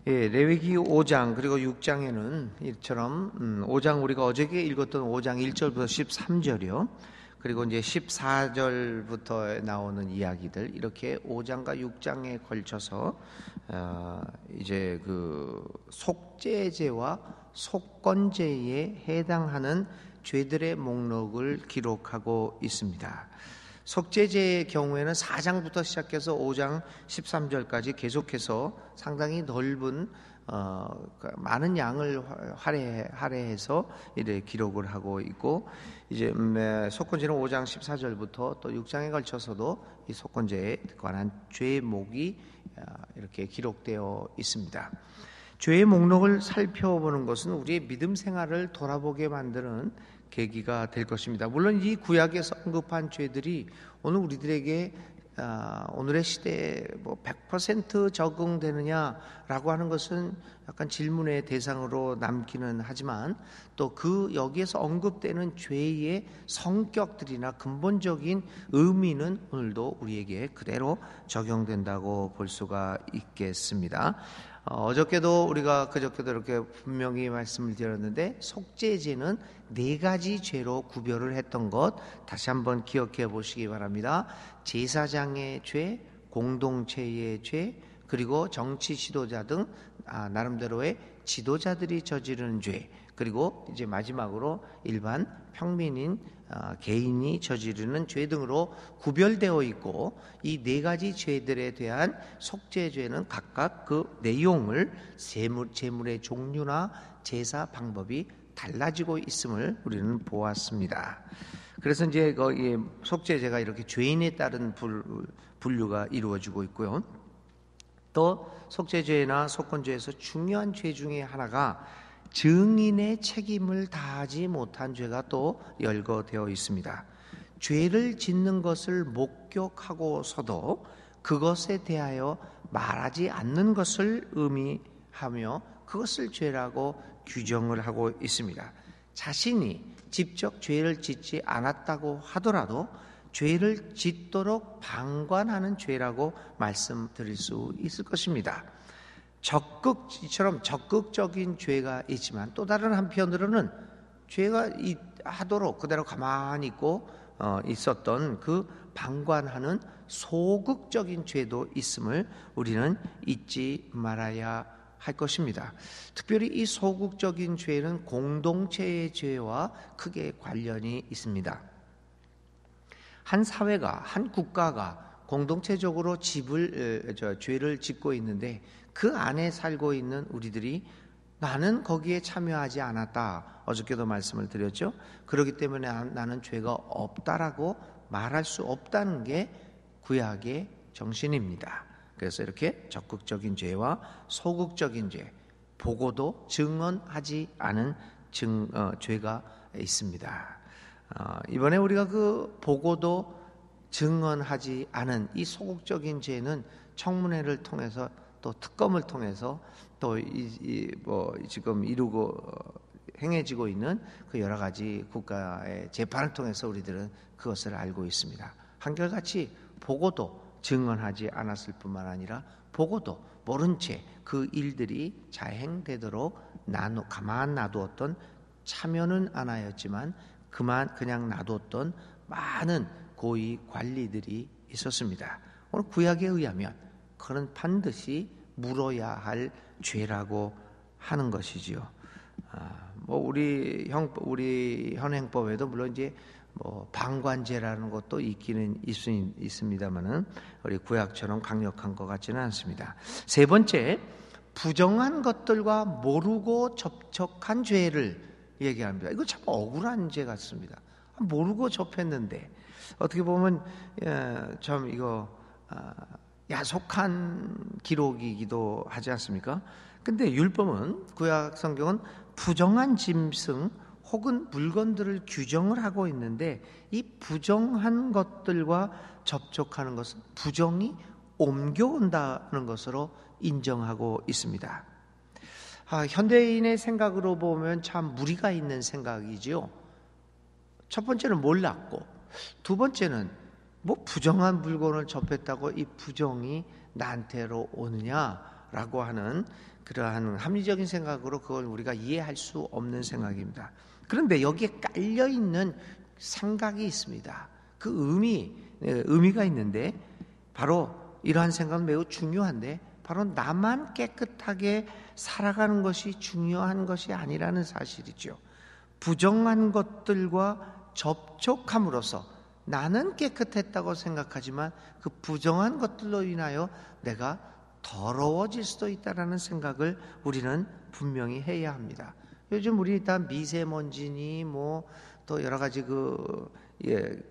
예, 레위기 5장 그리고 6장에는 이처럼 5장 우리가 어저께 읽었던 5장 1절부터 13절이요. 그리고 이제 14절부터 나오는 이야기들 이렇게 5장과 6장에 걸쳐서 이제 그 속죄죄와 속건죄에 해당하는 죄들의 목록을 기록하고 있습니다. 속죄죄의 경우에는 4장부터 시작해서 5장 13절까지 계속해서 상당히 넓은 많은 양을 할애해서 이렇게 기록을 하고 있고, 이제 속건죄는 5장 14절부터 또 6장에 걸쳐서도 이 속건죄에 관한 죄목이 이렇게 기록되어 있습니다. 죄의 목록을 살펴보는 것은 우리의 믿음 생활을 돌아보게 만드는 계기가 될 것입니다. 물론 이 구약에서 언급한 죄들이 오늘 우리들에게 오늘의 시대에 100% 적응되느냐라고 하는 것은 약간 질문의 대상으로 남기는 하지만, 또 그 여기에서 언급되는 죄의 성격들이나 근본적인 의미는 오늘도 우리에게 그대로 적용된다고 볼 수가 있겠습니다. 어저께도 우리가 그저께도 이렇게 분명히 말씀을 드렸는데, 속죄죄는 4가지 죄로 구별을 했던 것 다시 한번 기억해 보시기 바랍니다. 제사장의 죄, 공동체의 죄, 그리고 정치 지도자 등 나름대로의 지도자들이 저지르는 죄, 그리고 이제 마지막으로 일반 평민인 개인이 저지르는 죄 등으로 구별되어 있고, 이 4가지 죄들에 대한 속죄죄는 각각 그 내용을 제물의 종류나 제사 방법이 달라지고 있음을 우리는 보았습니다. 그래서 이제 거기 속죄죄가 이렇게 죄인에 따른 분류가 이루어지고 있고요. 또 속죄죄나 속건죄에서 중요한 죄 중에 하나가 증인의 책임을 다하지 못한 죄가 또 열거되어 있습니다. 죄를 짓는 것을 목격하고서도 그것에 대하여 말하지 않는 것을 의미하며 그것을 죄라고 규정을 하고 있습니다. 자신이 직접 죄를 짓지 않았다고 하더라도 죄를 짓도록 방관하는 죄라고 말씀드릴 수 있을 것입니다. 이처럼 적극적인 죄가 있지만, 또 다른 한편으로는 죄가 하도록 그대로 가만히 있고 있었던 그 방관하는 소극적인 죄도 있음을 우리는 잊지 말아야 할 것입니다. 특별히 이 소극적인 죄는 공동체의 죄와 크게 관련이 있습니다. 한 사회가, 한 국가가 공동체적으로 죄를 짓고 있는데, 그 안에 살고 있는 우리들이 나는 거기에 참여하지 않았다, 어저께도 말씀을 드렸죠. 그렇기 때문에 나는 죄가 없다라고 말할 수 없다는 게 구약의 정신입니다. 그래서 이렇게 적극적인 죄와 소극적인 죄, 보고도 증언하지 않은 죄가 있습니다. 이번에 우리가 그 보고도 증언하지 않은 이 소극적인 죄는 청문회를 통해서, 또 특검을 통해서, 또 지금 행해지고 있는 그 여러 가지 국가의 재판을 통해서 우리들은 그것을 알고 있습니다. 한결같이 보고도 증언하지 않았을 뿐만 아니라 보고도 모른 채 그 일들이 자행되도록 가만 놔두었던, 참여는 안 하였지만 그냥 놔두었던 많은 고위 관리들이 있었습니다. 오늘 구약에 의하면 그는 반드시 물어야 할 죄라고 하는 것이지요. 우리 현행법에도 물론 이제 방관죄라는 것도 있기는 있습니다만은 우리 구약처럼 강력한 것 같지는 않습니다. 세 번째, 부정한 것들과 모르고 접촉한 죄를 얘기합니다. 이거 참 억울한 죄 같습니다. 모르고 접했는데 어떻게 보면 참 이거 야속한 기록이기도 하지 않습니까? 근데 율법은, 구약 성경은 부정한 짐승 혹은 물건들을 규정을 하고 있는데, 이 부정한 것들과 접촉하는 것은 부정이 옮겨온다는 것으로 인정하고 있습니다. 현대인의 생각으로 보면 참 무리가 있는 생각이지요. 첫 번째는 몰랐고, 두 번째는 부정한 물건을 접했다고 이 부정이 나한테로 오느냐 라고 하는 그러한 합리적인 생각으로 그걸 우리가 이해할 수 없는 생각입니다. 그런데 여기에 깔려 있는 생각이 있습니다. 그 의미가 있는데 바로 이러한 생각은 매우 중요한데 바로 나만 깨끗하게 살아가는 것이 중요한 것이 아니라는 사실이죠. 부정한 것들과 접촉함으로써 나는 깨끗했다고 생각하지만 그 부정한 것들로 인하여 내가 더러워질 수도 있다는 생각을 우리는 분명히 해야 합니다. 요즘 우리 일단 미세먼지니 또 여러 가지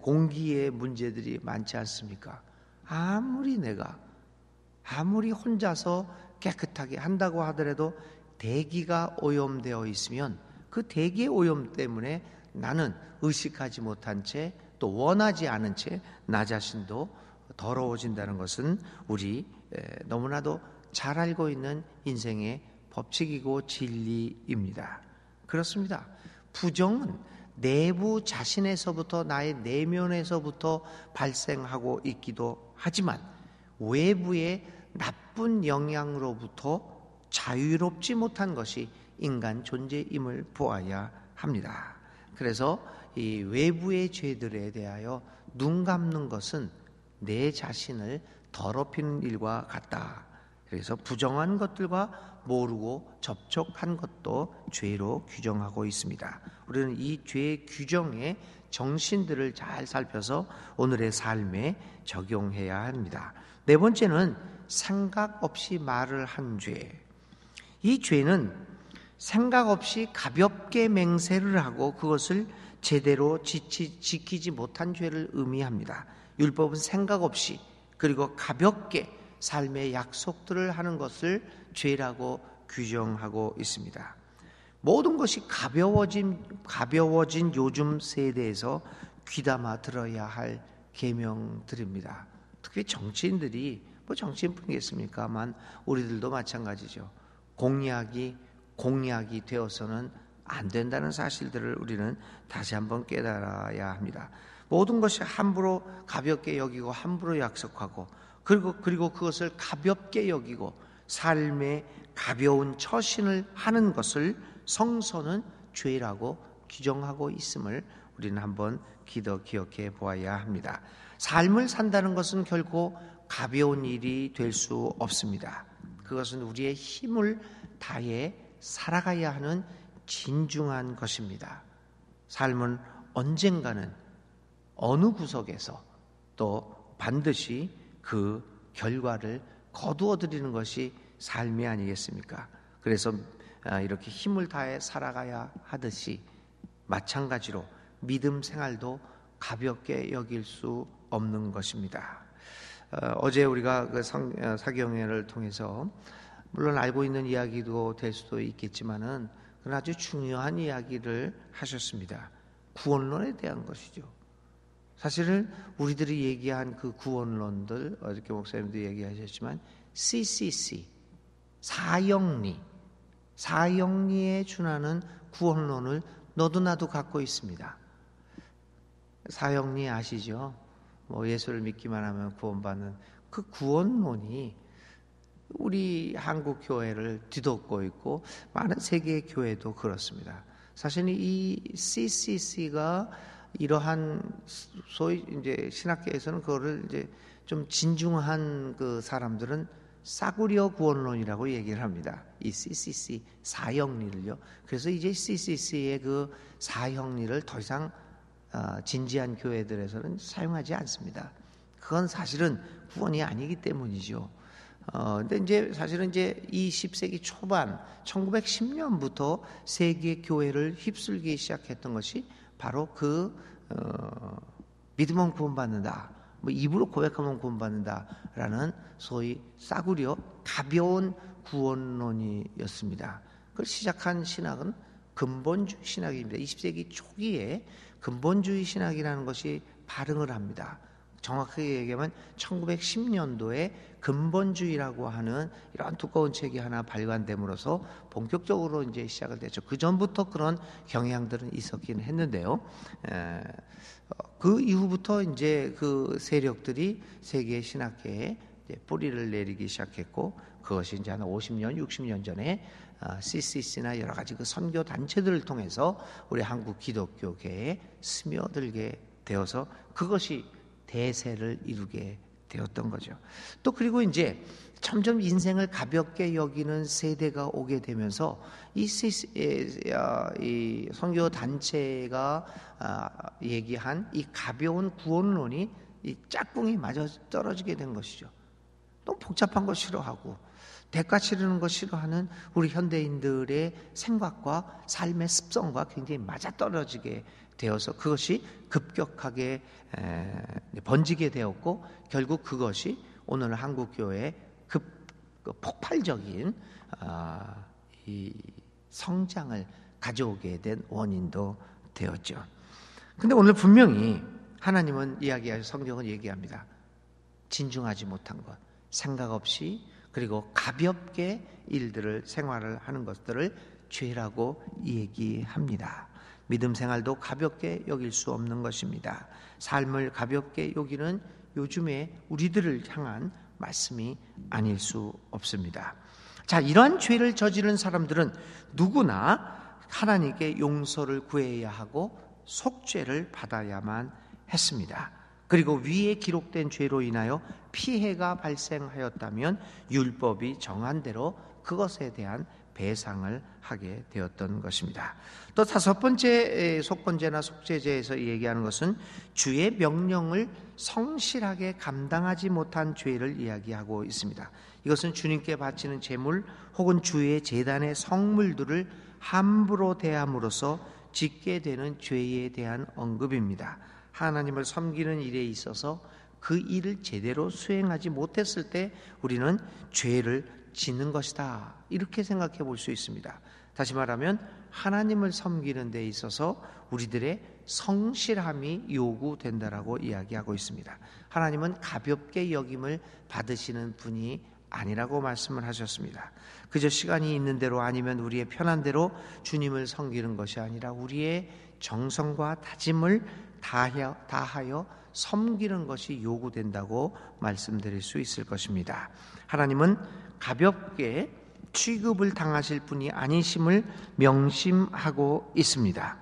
공기의 문제들이 많지 않습니까? 아무리 혼자서 깨끗하게 한다고 하더라도 대기가 오염되어 있으면 그 대기의 오염 때문에 나는 의식하지 못한 채 또 원하지 않은 채 나 자신도 더러워진다는 것은 우리 너무나도 잘 알고 있는 인생의 법칙이고 진리입니다. 그렇습니다. 부정은 내부 자신에서부터 나의 내면에서부터 발생하고 있기도 하지만 외부의 나쁜 영향으로부터 자유롭지 못한 것이 인간 존재임을 보아야 합니다. 그래서 이 외부의 죄들에 대하여 눈 감는 것은 내 자신을 더럽히는 일과 같다. 그래서 부정한 것들과 모르고 접촉한 것도 죄로 규정하고 있습니다. 우리는 이 죄의 규정의 정신들을 잘 살펴서 오늘의 삶에 적용해야 합니다. 네 번째는 생각 없이 말을 한 죄. 이 죄는 생각 없이 가볍게 맹세를 하고 그것을 제대로 지키지 못한 죄를 의미합니다. 율법은 생각 없이 그리고 가볍게 삶의 약속들을 하는 것을 죄라고 규정하고 있습니다. 모든 것이 가벼워진 요즘 세대에서 귀담아 들어야 할 계명들입니다. 특히 정치인들이 정치인뿐이겠습니까만 우리들도 마찬가지죠. 공약이 되어서는 안 된다는 사실들을 우리는 다시 한번 깨달아야 합니다. 모든 것이 함부로 가볍게 여기고 함부로 약속하고 그리고 그것을 가볍게 여기고 삶의 가벼운 처신을 하는 것을 성서는 죄라고 규정하고 있음을 우리는 한번 기억해 보아야 합니다. 삶을 산다는 것은 결코 가벼운 일이 될 수 없습니다. 그것은 우리의 힘을 다해 살아가야 하는 진중한 것입니다. 삶은 언젠가는 어느 구석에서 또 반드시 그 결과를 거두어 드리는 것이 삶이 아니겠습니까? 그래서 이렇게 힘을 다해 살아가야 하듯이 마찬가지로 믿음 생활도 가볍게 여길 수 없는 것입니다. 어제 우리가 그 사경회를 통해서 물론 알고 있는 이야기도 될 수도 있겠지만은 그건 아주 중요한 이야기를 하셨습니다. 구원론에 대한 것이죠. 사실은 우리들이 얘기한 그 구원론들 어저께 목사님도 얘기하셨지만 CCC 사형리에 준하는 구원론을 너도 나도 갖고 있습니다. 사형리 아시죠? 예수를 믿기만 하면 구원받는 그 구원론이 우리 한국 교회를 뒤덮고 있고 많은 세계 교회도 그렇습니다. 사실 이 CCC가 이러한 소위 이제 신학계에서는 그거를 이제 좀 진중한 그 사람들은 싸구려 구원론이라고 얘기를 합니다. 이 CCC 사형리를요. 그래서 이제 CCC의 그 사형리를 더 이상 진지한 교회들에서는 사용하지 않습니다. 그건 사실은 구원이 아니기 때문이죠. 근데 이제 사실은 이제 20세기 초반 1910년부터 세계 교회를 휩쓸기 시작했던 것이 바로 믿으면 구원받는다, 입으로 고백하면 구원받는다라는 소위 싸구려 가벼운 구원론이었습니다. 그걸 시작한 신학은 근본주의 신학입니다. 20세기 초기에 근본주의 신학이라는 것이 발흥을 합니다. 정확하게 얘기하면 1910년도에 근본주의라고 하는 이런 두꺼운 책이 하나 발간됨으로써 본격적으로 이제 시작을 됐죠. 그 전부터 그런 경향들은 있었긴 했는데요. 그 이후부터 이제 그 세력들이 세계 신학계에 이제 뿌리를 내리기 시작했고, 그것이 이제 한 50년, 60년 전에 CCC나 여러 가지 그 선교 단체들을 통해서 우리 한국 기독교계에 스며들게 되어서 그것이 대세를 이루게 되었던 거죠. 또 그리고 이제 점점 인생을 가볍게 여기는 세대가 오게 되면서 이 선교 단체가 얘기한 이 가벼운 구원론이 이 짝꿍이 맞아 떨어지게 된 것이죠. 너무 복잡한 거 싫어하고 대가 치르는 거 싫어하는 우리 현대인들의 생각과 삶의 습성과 굉장히 맞아떨어지게 되어서 그것이 급격하게 번지게 되었고, 결국 그것이 오늘 한국교회의 폭발적인 이 성장을 가져오게 된 원인도 되었죠. 근데 오늘 분명히 하나님은 성경은 얘기합니다. 진중하지 못한 것, 생각 없이 그리고 가볍게 생활을 하는 것들을 죄라고 얘기합니다. 믿음 생활도 가볍게 여길 수 없는 것입니다. 삶을 가볍게 여기는 요즘에 우리들을 향한 말씀이 아닐 수 없습니다. 자, 이러한 죄를 저지른 사람들은 누구나 하나님께 용서를 구해야 하고 속죄를 받아야만 했습니다. 그리고 위에 기록된 죄로 인하여 피해가 발생하였다면 율법이 정한 대로 그것에 대한 배상을 하게 되었던 것입니다. 또 다섯 번째 속건제나 속죄제에서 얘기하는 것은 주의 명령을 성실하게 감당하지 못한 죄를 이야기하고 있습니다. 이것은 주님께 바치는 제물 혹은 주의 제단의 성물들을 함부로 대함으로써 짓게 되는 죄에 대한 언급입니다. 하나님을 섬기는 일에 있어서 그 일을 제대로 수행하지 못했을 때 우리는 죄를 짓는 것이다, 이렇게 생각해 볼 수 있습니다. 다시 말하면 하나님을 섬기는 데 있어서 우리들의 성실함이 요구된다라고 이야기하고 있습니다. 하나님은 가볍게 여김을 받으시는 분이 아니라고 말씀을 하셨습니다. 그저 시간이 있는 대로 아니면 우리의 편한 대로 주님을 섬기는 것이 아니라 우리의 정성과 다짐을 다하여 섬기는 것이 요구된다고 말씀드릴 수 있을 것입니다. 하나님은 가볍게 취급을 당하실 분이 아니심을 명심하고 있습니다.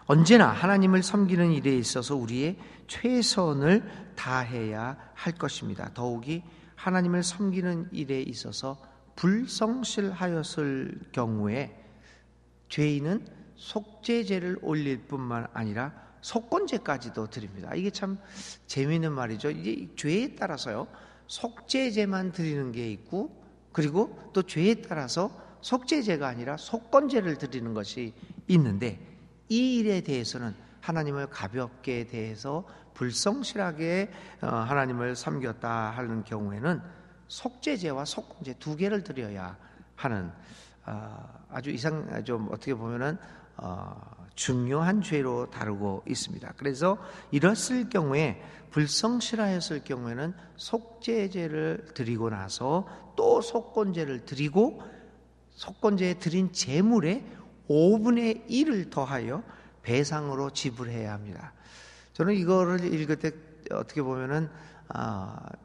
언제나 하나님을 섬기는 일에 있어서 우리의 최선을 다해야 할 것입니다. 더욱이 하나님을 섬기는 일에 있어서 불성실하였을 경우에 죄인은 속죄제를 올릴 뿐만 아니라 속건제까지도 드립니다. 이게 참 재미있는 말이죠. 이게 죄에 따라서요, 속죄제만 드리는 게 있고, 그리고 또 죄에 따라서 속죄제가 아니라 속건제를 드리는 것이 있는데, 이 일에 대해서는 하나님을 가볍게 대해서 불성실하게 하나님을 섬겼다 하는 경우에는 속죄제와 속건제 두 개를 드려야 하는 아주 좀 어떻게 보면은 중요한 죄로 다루고 있습니다. 그래서 이랬을 경우에, 불성실하였을 경우에는 속죄제를 드리고 나서 또 속건제를 드리고 속건제에 드린 제물의 5분의 1을 더하여 배상으로 지불해야 합니다. 저는 이거를 읽을 때 어떻게 보면은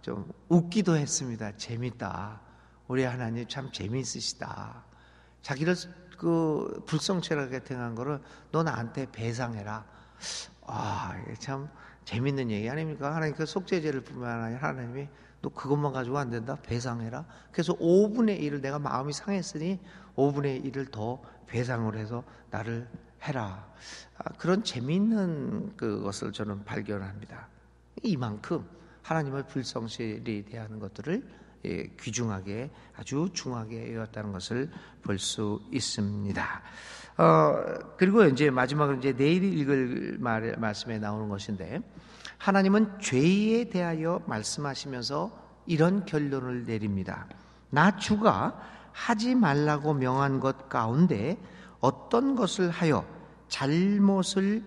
좀 웃기도 했습니다. 재밌다. 우리 하나님 참 재미있으시다. 자기를 불성실하게 행한 거를 너 나한테 배상해라. 이게 참 재밌는 얘기 아닙니까? 하나님 그 속죄제를 뿐만 아니라 하나님이 너 그것만 가지고 안 된다? 배상해라. 그래서 5분의 1을 내가 마음이 상했으니 5분의 1을 더 배상을 해서 나를 해라. 그런 재미있는 그것을 저는 발견합니다. 이만큼 하나님을 불성실히 대하는 것들을 귀중하게, 아주 중하게 여겼다는 것을 볼 수 있습니다. 그리고 이제 마지막으로 이제 내일 읽을 말씀에 나오는 것인데, 하나님은 죄에 대하여 말씀하시면서 이런 결론을 내립니다. 나 주가 하지 말라고 명한 것 가운데 어떤 것을 하여 잘못을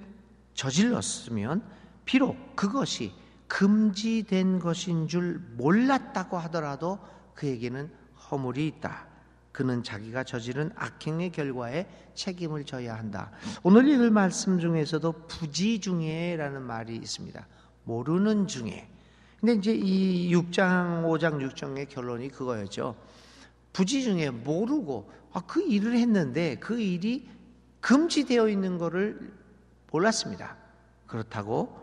저질렀으면 비록 그것이 금지된 것인 줄 몰랐다고 하더라도 그에게는 허물이 있다. 그는 자기가 저지른 악행의 결과에 책임을 져야 한다. 오늘 읽을 말씀 중에서도 부지 중에라는 말이 있습니다. 모르는 중에. 근데 이제 이 6장, 5장, 6장의 결론이 그거였죠. 부지 중에 모르고 그 일을 했는데 그 일이 금지되어 있는 것을 몰랐습니다. 그렇다고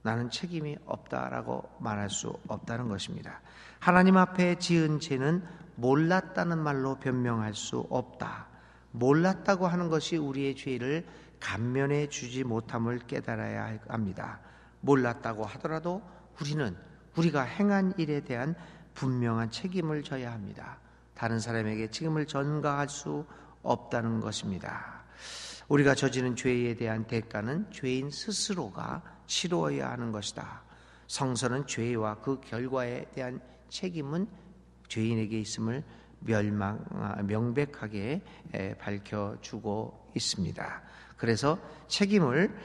나는 책임이 없다라고 말할 수 없다는 것입니다. 하나님 앞에 지은 죄는 몰랐다는 말로 변명할 수 없다. 몰랐다고 하는 것이 우리의 죄를 감면해 주지 못함을 깨달아야 합니다. 몰랐다고 하더라도 우리는 우리가 행한 일에 대한 분명한 책임을 져야 합니다. 다른 사람에게 책임을 전가할 수 없다는 것입니다. 우리가 저지른 죄에 대한 대가는 죄인 스스로가 치러야 하는 것이다. 성서는 죄와 그 결과에 대한 책임은 죄인에게 있음을 명백하게 밝혀주고 있습니다. 그래서 책임을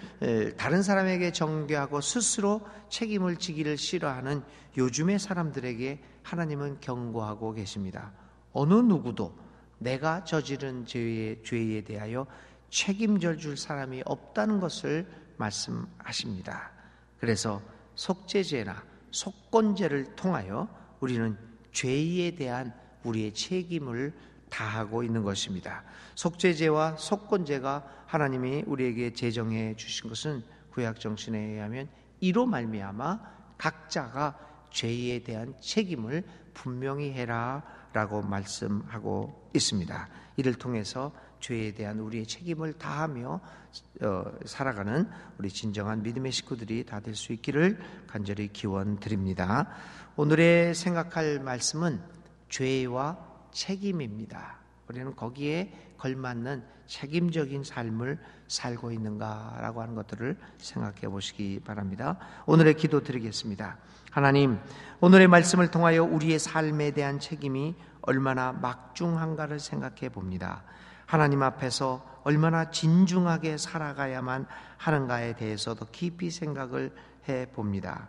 다른 사람에게 전가하고 스스로 책임을 지기를 싫어하는 요즘의 사람들에게 하나님은 경고하고 계십니다. 어느 누구도 내가 저지른 죄에 대하여 책임져 줄 사람이 없다는 것을 말씀하십니다. 그래서 속죄죄나 속건죄를 통하여 우리는 죄에 대한 우리의 책임을 다하고 있는 것입니다. 속죄죄와 속건죄가 하나님이 우리에게 제정해 주신 것은 구약 정신에 의하면 이로 말미암아 각자가 죄에 대한 책임을 분명히 해라 라고 말씀하고 있습니다. 이를 통해서 죄에 대한 우리의 책임을 다하며 살아가는 우리 진정한 믿음의 식구들이 다 될 수 있기를 간절히 기원드립니다. 오늘의 생각할 말씀은 죄와 책임입니다. 우리는 거기에 걸맞는 책임적인 삶을 살고 있는가라고 하는 것들을 생각해 보시기 바랍니다. 오늘의 기도 드리겠습니다. 하나님, 오늘의 말씀을 통하여 우리의 삶에 대한 책임이 얼마나 막중한가를 생각해 봅니다. 하나님 앞에서 얼마나 진중하게 살아가야만 하는가에 대해서 더 깊이 생각을 해 봅니다.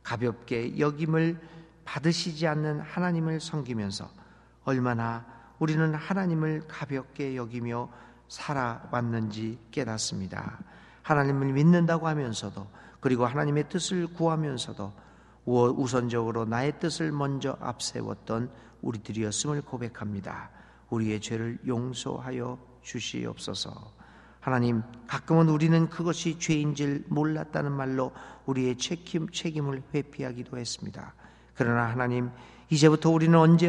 가볍게 여김을 받으시지 않는 하나님을 섬기면서 얼마나 우리는 하나님을 가볍게 여기며 살아왔는지 깨닫습니다. 하나님을 믿는다고 하면서도, 그리고 하나님의 뜻을 구하면서도 우선적으로 나의 뜻을 먼저 앞세웠던 우리들이었음을 고백합니다. 우리의 죄를 용서하여 주시옵소서. 하나님, 가끔은 우리는 그것이 죄인 줄 몰랐다는 말로 우리의 책임을 회피하기도 했습니다. 그러나 하나님, 이제부터 우리는 언제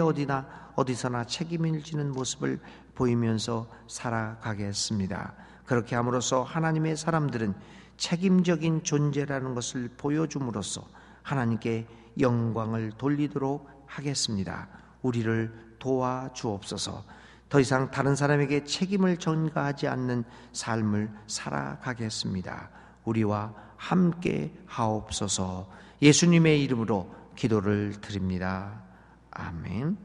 어디서나 책임을 지는 모습을 보이면서 살아가겠습니다. 그렇게 함으로써 하나님의 사람들은 책임적인 존재라는 것을 보여줌으로써 하나님께 영광을 돌리도록 하겠습니다. 우리를 도와주옵소서. 더 이상 다른 사람에게 책임을 전가하지 않는 삶을 살아가겠습니다. 우리와 함께 하옵소서. 예수님의 이름으로 기도를 드립니다. 아멘.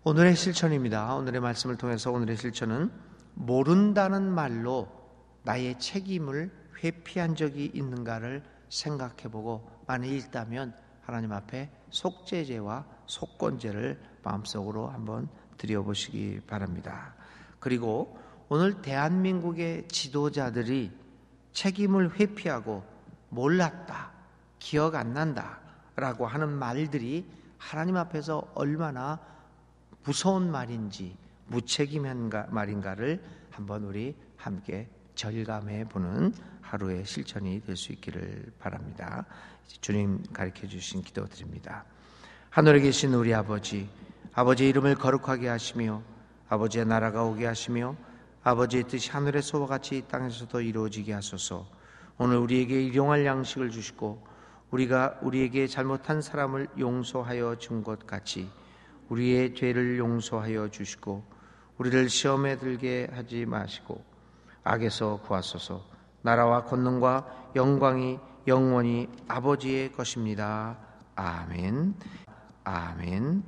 오늘의 실천입니다. 오늘의 말씀을 통해서 오늘의 실천은 모른다는 말로 나의 책임을 회피한 적이 있는가를 생각해보고 만일 있다면 하나님 앞에 속죄죄와 속건죄를 마음속으로 한번 드려보시기 바랍니다. 그리고 오늘 대한민국의 지도자들이 책임을 회피하고 몰랐다, 기억 안 난다 라고 하는 말들이 하나님 앞에서 얼마나 무서운 말인지 무책임한 말인가를 한번 우리 함께 절감해 보는 하루의 실천이 될 수 있기를 바랍니다. 주님 가르쳐 주신 기도 드립니다. 하늘에 계신 우리 아버지, 아버지의 이름을 거룩하게 하시며 아버지의 나라가 오게 하시며 아버지의 뜻이 하늘에서와 같이 이 땅에서도 이루어지게 하소서. 오늘 우리에게 일용할 양식을 주시고 우리가 우리에게 잘못한 사람을 용서하여 준 것 같이 우리의 죄를 용서하여 주시고 우리를 시험에 들게 하지 마시고 악에서 구하소서. 나라와 권능과 영광이 영원히 아버지의 것입니다. 아멘. 아멘.